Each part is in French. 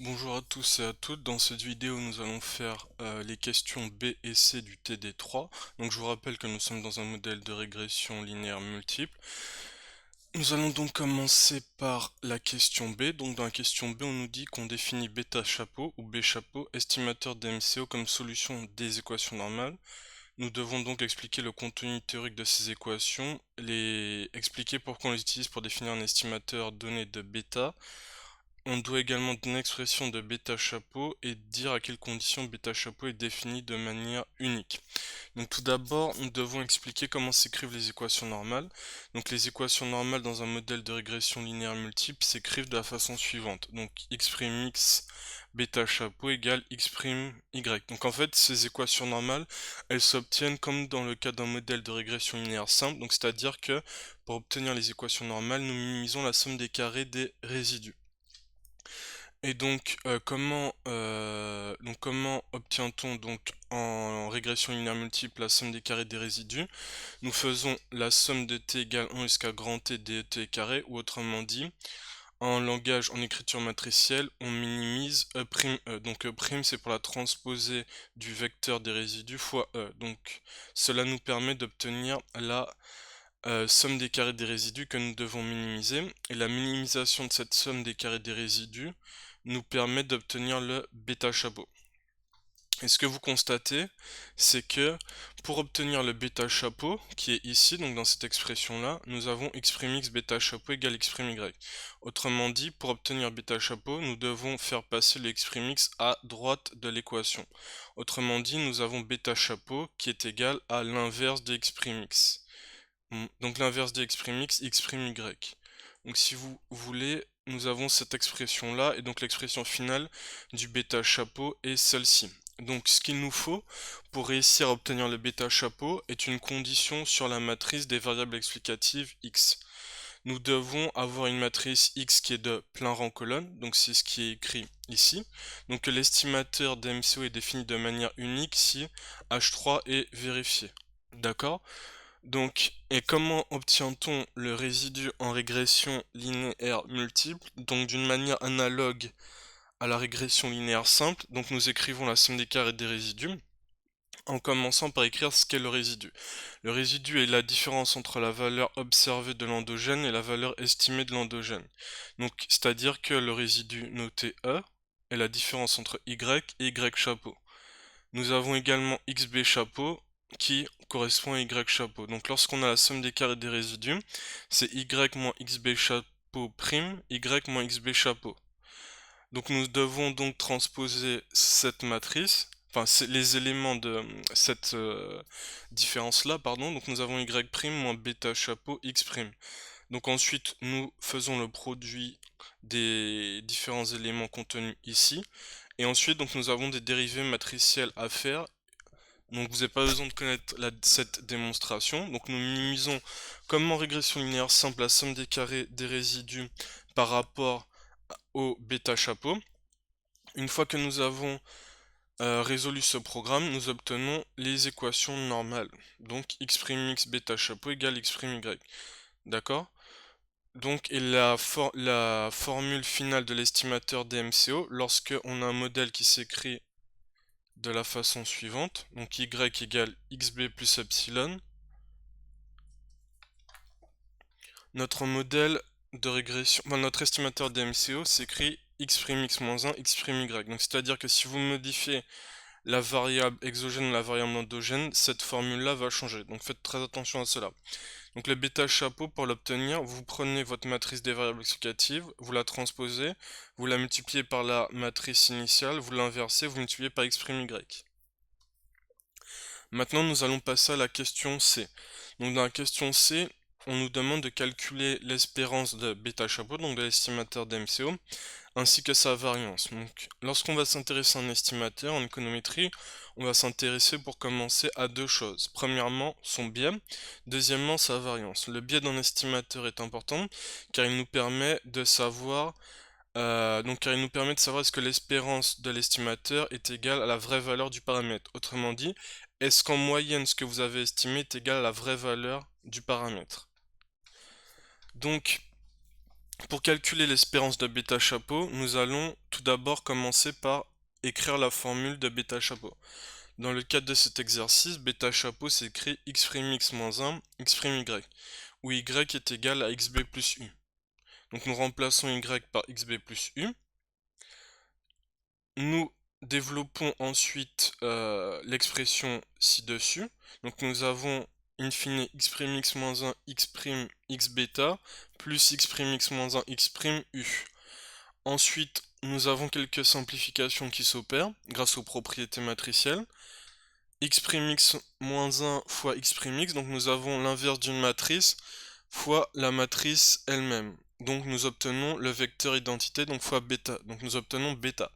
Bonjour à tous et à toutes, dans cette vidéo nous allons faire les questions B et C du TD3. Donc je vous rappelle que nous sommes dans un modèle de régression linéaire multiple. Nous allons donc commencer par la question B. Donc dans la question B on nous dit qu'on définit bêta chapeau ou B chapeau, estimateur d'MCO comme solution des équations normales. Nous devons donc expliquer le contenu théorique de ces équations, expliquer pourquoi on les utilise pour définir un estimateur donné de bêta. On doit également donner l'expression de bêta chapeau et dire à quelles conditions bêta chapeau est défini de manière unique. Donc tout d'abord, nous devons expliquer comment s'écrivent les équations normales. Donc les équations normales dans un modèle de régression linéaire multiple s'écrivent de la façon suivante. Donc x'(x) bêta chapeau égale x'(y). Donc en fait, ces équations normales, elles s'obtiennent comme dans le cas d'un modèle de régression linéaire simple. Donc c'est-à-dire que pour obtenir les équations normales, nous minimisons la somme des carrés des résidus. Et comment obtient-on donc en régression linéaire multiple la somme des carrés des résidus? Nous faisons la somme de t égale 1 jusqu'à grand T de t carré, ou autrement dit, en écriture matricielle, on minimise E'. Donc E' c'est pour la transposée du vecteur des résidus fois E. Donc cela nous permet d'obtenir la somme des carrés des résidus que nous devons minimiser, et la minimisation de cette somme des carrés des résidus nous permet d'obtenir le bêta chapeau. Et ce que vous constatez, c'est que pour obtenir le bêta chapeau, qui est ici, donc dans cette expression-là, nous avons x' bêta chapeau égale x'. Autrement dit, pour obtenir bêta chapeau, nous devons faire passer le x' à droite de l'équation. Autrement dit, nous avons bêta chapeau qui est égal à l'inverse de x'. Donc l'inverse de x', x', y. Donc si vous voulez, nous avons cette expression-là, et donc l'expression finale du bêta chapeau est celle-ci. Donc ce qu'il nous faut pour réussir à obtenir le bêta chapeau est une condition sur la matrice des variables explicatives x. Nous devons avoir une matrice x qui est de plein rang colonne, donc c'est ce qui est écrit ici. Donc l'estimateur d'MCO est défini de manière unique si H3 est vérifié. D'accord? Donc, et comment obtient-on le résidu en régression linéaire multiple? Donc d'une manière analogue à la régression linéaire simple. Donc nous écrivons la somme des carrés des résidus en commençant par écrire ce qu'est le résidu. Le résidu est la différence entre la valeur observée de l'endogène et la valeur estimée de l'endogène. Donc c'est-à-dire que le résidu noté E est la différence entre y et y chapeau. Nous avons également xb chapeau qui correspond à y chapeau. Donc lorsqu'on a la somme des carrés des résidus, c'est y moins xb chapeau prime, y moins xb chapeau. Donc nous devons donc transposer cette matrice, enfin les éléments de cette différence-là, pardon. Donc nous avons y prime moins bêta chapeau x prime. Donc ensuite nous faisons le produit des différents éléments contenus ici. Et ensuite donc nous avons des dérivées matricielles à faire. Donc vous n'avez pas besoin de connaître cette démonstration. Donc nous minimisons comme en régression linéaire simple la somme des carrés des résidus par rapport au bêta chapeau. Une fois que nous avons résolu ce programme, nous obtenons les équations normales. Donc x' bêta chapeau égale x', y. D'accord? Donc, et la formule finale de l'estimateur DMCO, lorsque on a un modèle qui s'écrit de la façon suivante, donc y égale xb plus epsilon, notre modèle de régression, enfin, notre estimateur DMCO s'écrit x'(x moins 1, x', y. Donc c'est-à-dire que si vous modifiez la variable exogène et la variable endogène, cette formule-là va changer. Donc faites très attention à cela. Donc le bêta chapeau, pour l'obtenir, vous prenez votre matrice des variables explicatives, vous la transposez, vous la multipliez par la matrice initiale, vous l'inversez, vous multipliez par x', y. Maintenant, nous allons passer à la question C. Donc dans la question C, on nous demande de calculer l'espérance de bêta chapeau, donc de l'estimateur d'MCO, ainsi que sa variance. Donc, lorsqu'on va s'intéresser à un estimateur en économétrie, on va s'intéresser pour commencer à deux choses. Premièrement, son biais. Deuxièmement, sa variance. Le biais d'un estimateur est important car il nous permet de savoir est-ce que l'espérance de l'estimateur est égale à la vraie valeur du paramètre. Autrement dit, est-ce qu'en moyenne ce que vous avez estimé est égal à la vraie valeur du paramètre. Donc, Pour calculer l'espérance de bêta chapeau, nous allons tout d'abord commencer par écrire la formule de bêta chapeau. Dans le cadre de cet exercice, bêta chapeau s'écrit x' x moins 1, x' y, où y est égal à xb plus u. Donc nous remplaçons y par xb plus u. Nous développons ensuite l'expression ci-dessus. Donc nous avons in fine x' moins 1 x' bêta plus x' x moins 1 x' u. Ensuite, nous avons quelques simplifications qui s'opèrent grâce aux propriétés matricielles. X' moins 1 fois x', donc nous avons l'inverse d'une matrice fois la matrice elle-même. Donc nous obtenons le vecteur identité, donc fois bêta. Donc nous obtenons bêta.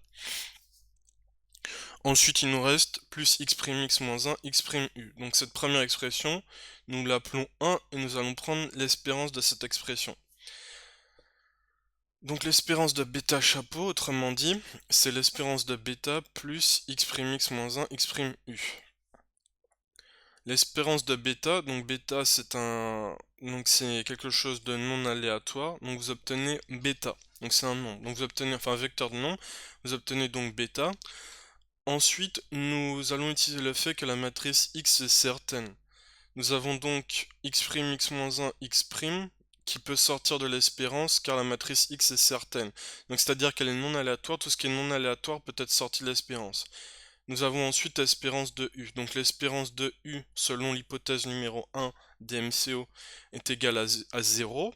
Ensuite, il nous reste plus x' moins 1 x' u. Donc cette première expression, nous l'appelons 1 et nous allons prendre l'espérance de cette expression. Donc l'espérance de bêta chapeau, autrement dit, c'est l'espérance de bêta plus x' moins 1 x' u. L'espérance de bêta, donc bêta c'est quelque chose de non aléatoire, donc vous obtenez bêta, donc c'est un nombre, donc vous obtenez, enfin un vecteur de nombre, vous obtenez donc bêta. Ensuite, nous allons utiliser le fait que la matrice X est certaine. Nous avons donc x' moins 1 x' qui peut sortir de l'espérance car la matrice X est certaine. Donc c'est-à-dire qu'elle est non aléatoire, tout ce qui est non aléatoire peut être sorti de l'espérance. Nous avons ensuite l'espérance de U. Donc l'espérance de U, selon l'hypothèse numéro 1 des MCO, est égale à 0.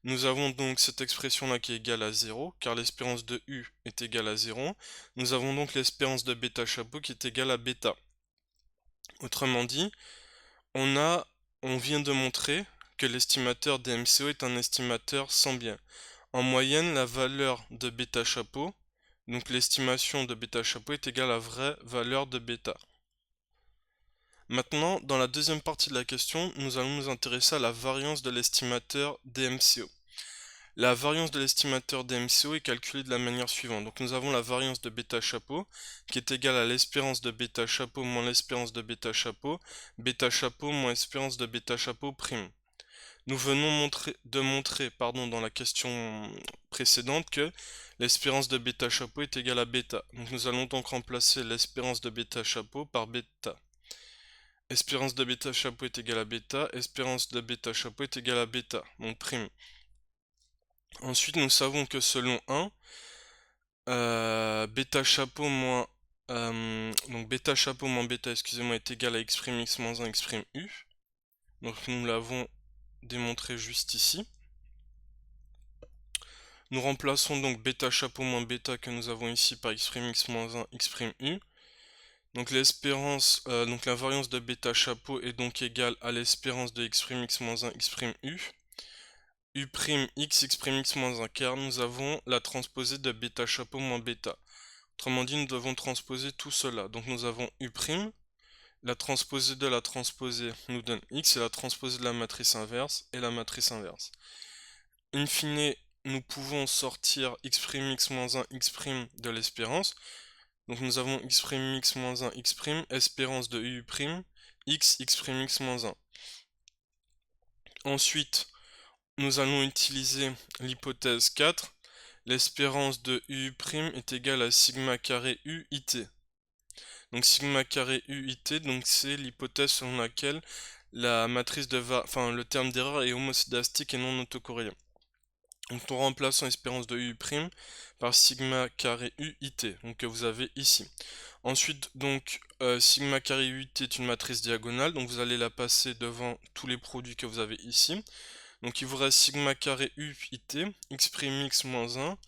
Nous avons donc cette expression-là qui est égale à 0, car l'espérance de U est égale à 0. Nous avons donc l'espérance de bêta chapeau qui est égale à bêta. Autrement dit, on vient de montrer que l'estimateur des MCO est un estimateur sans biais. En moyenne, la valeur de bêta chapeau, donc l'estimation de bêta chapeau est égale à la vraie valeur de bêta. Maintenant, dans la deuxième partie de la question, nous allons nous intéresser à la variance de l'estimateur des MCO. La variance de l'estimateur des MCO est calculée de la manière suivante. Donc nous avons la variance de bêta chapeau qui est égale à l'espérance de bêta chapeau moins l'espérance de bêta chapeau moins l'espérance de bêta chapeau prime. Nous venons de montrer dans la question précédente que l'espérance de bêta chapeau est égale à bêta. Donc nous allons donc remplacer l'espérance de bêta chapeau par bêta. Espérance de bêta chapeau est égale à bêta, espérance de bêta chapeau est égale à bêta, donc prime. Ensuite, nous savons que selon 1, bêta chapeau moins bêta, excusez-moi, est égal à x' moins 1 x' u. Donc nous l'avons démontré juste ici. Nous remplaçons donc bêta chapeau moins bêta que nous avons ici par x' moins 1 x' u. Donc l'espérance, donc la variance de bêta chapeau est donc égale à l'espérance de x' moins 1 x' u. U', x' moins 1, car nous avons la transposée de bêta chapeau moins bêta. Autrement dit, nous devons transposer tout cela. Donc nous avons U', la transposée de la transposée nous donne x, et la transposée de la matrice inverse, et la matrice inverse. In fine, nous pouvons sortir x', moins 1, x' de l'espérance. Donc nous avons x', moins 1, x', espérance de U', x' moins 1. Ensuite, nous allons utiliser l'hypothèse 4. L'espérance de U' est égale à sigma carré U IT. Donc sigma carré U IT, donc c'est l'hypothèse selon laquelle la matrice le terme d'erreur est homoscédastique et non autocorrélé. Donc nous remplaçons l'espérance de U' par sigma carré U IT, donc que vous avez ici. Ensuite, donc sigma carré U IT est une matrice diagonale, donc vous allez la passer devant tous les produits que vous avez ici. Donc il vous reste sigma carré U IT, x' moins 1,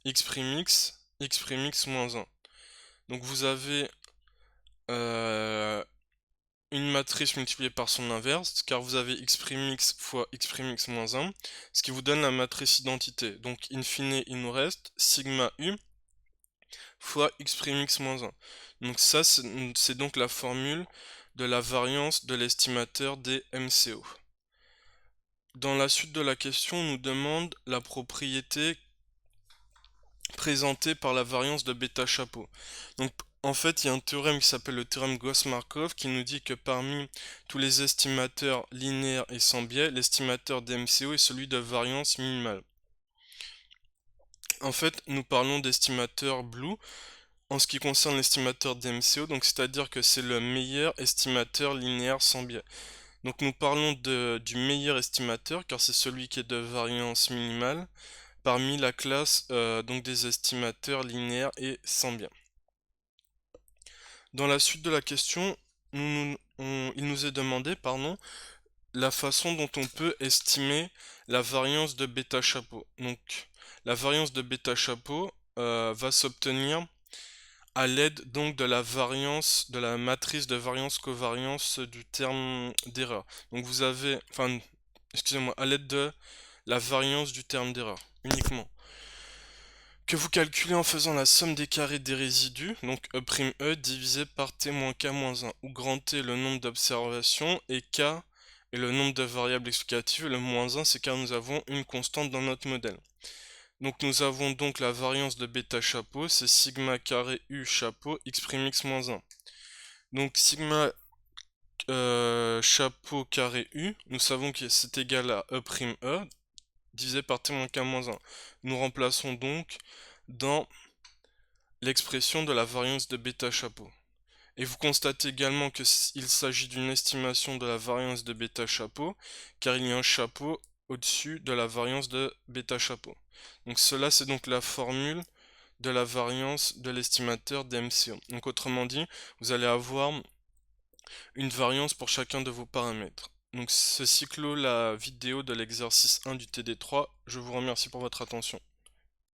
x' moins 1. Donc vous avez une matrice multipliée par son inverse, car vous avez x' fois x' moins 1, ce qui vous donne la matrice identité. Donc in fine, il nous reste sigma U fois x' moins 1. Donc ça, c'est donc la formule de la variance de l'estimateur des MCO. Dans la suite de la question, on nous demande la propriété présentée par la variance de bêta chapeau. Donc en fait, il y a un théorème qui s'appelle le théorème Gauss-Markov qui nous dit que parmi tous les estimateurs linéaires et sans biais, l'estimateur des MCO est celui de variance minimale. En fait, nous parlons d'estimateur Blue en ce qui concerne l'estimateur DMCO, donc c'est-à-dire que c'est le meilleur estimateur linéaire sans biais. Donc nous parlons du meilleur estimateur car c'est celui qui est de variance minimale parmi la classe donc des estimateurs linéaires et sans biais. Dans la suite de la question, il nous est demandé, pardon, la façon dont on peut estimer la variance de bêta chapeau. Donc la variance de bêta chapeau va s'obtenir à l'aide donc de la variance, de la matrice de variance-covariance du terme d'erreur. Donc vous avez, enfin, excusez-moi, à l'aide de la variance du terme d'erreur uniquement, que vous calculez en faisant la somme des carrés des résidus, donc E', divisé par T moins K moins 1, où grand T est le nombre d'observations et K est le nombre de variables explicatives, et le moins 1 c'est car nous avons une constante dans notre modèle. Donc nous avons donc la variance de bêta chapeau, c'est sigma carré U chapeau x', x moins 1. Donc sigma chapeau carré U, nous savons que c'est égal à E', divisé par T moins K moins 1. Nous remplaçons donc dans l'expression de la variance de bêta chapeau. Et vous constatez également qu'il s'agit d'une estimation de la variance de bêta chapeau, car il y a un chapeau au-dessus de la variance de bêta chapeau. Donc cela c'est donc la formule de la variance de l'estimateur DMCO. Donc autrement dit, vous allez avoir une variance pour chacun de vos paramètres. Donc ceci clôt la vidéo de l'exercice 1 du TD3. Je vous remercie pour votre attention.